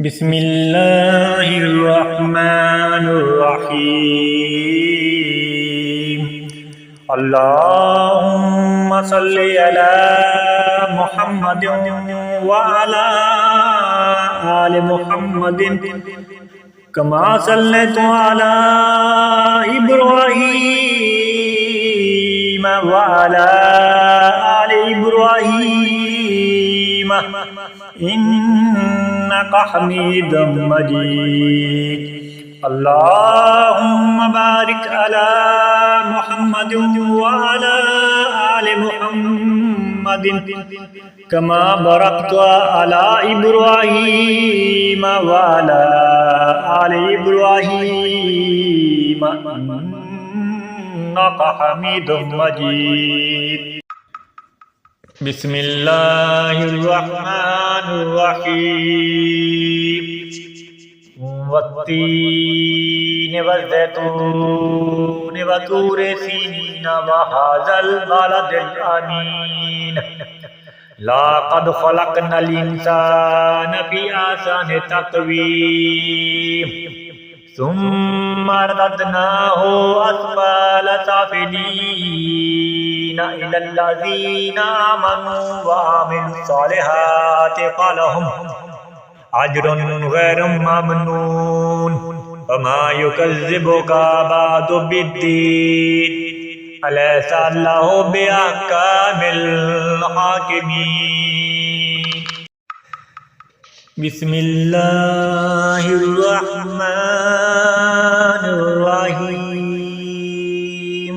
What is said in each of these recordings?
बिस्मिल्लाहिर्रहमानिर्रहीम। अल्लाहुम्मा सल्लि अला मुहम्मदिन व अला आलि मुहम्मदिन कमा सल्लैतु अला इब्राहीम व अला आलि इब्राहीम इन्नका हमीदुम मजीद। अल्लाहुम्मा बारिक अला मुहम्मदिन व अला आलि मुहम्मदिन कमा बरकत अला इब्राहीम व अला आलि इब्राहीम इन्नका हमीदुम मजीद। बिस्मिल्लाहिर्रहमानिर्रहीम। वत्तीन वज़्ज़ैतून वतूर सीनीन वहाज़ल बलदिल अमीन। लक़द ख़लक़नल इंसान फ़ी अहसनि तक़वीम सुम्मा रददनाहु अस्फ़ल साफ़िलीन इलल्लज़ीना आमनू व अमिलुस्सॉलिहाति फ़लहुम अज्रुन ग़ैरु ममनून वमा युकज़्ज़िबुका बअदु बिद्दीन अलैसा अल्लाहु बिअहकामिल हाकिमीन। बिस्मिल्लाहिर्रहमानिर्रहीम।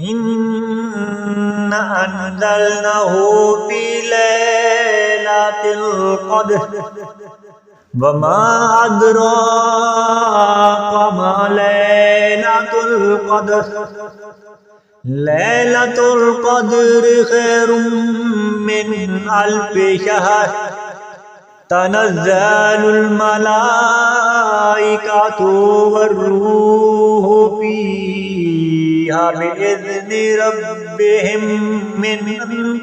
इन्ना अंज़लनाहु फ़ी लैलतिल क़द्र वमा अदराका मा लैलतुल क़द्र। लैलतुल क़द्र खैरुम मिन अल्फ़ि शहर तनज़्ज़लुल मलाइकतु वर्रूहु फ़ीहा बिइज़्नि रब्बिहिम मिन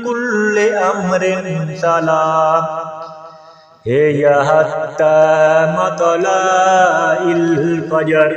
कुल्लि अम्रिन सलाम। हिय हत्ता मतलाइल फ़ज्र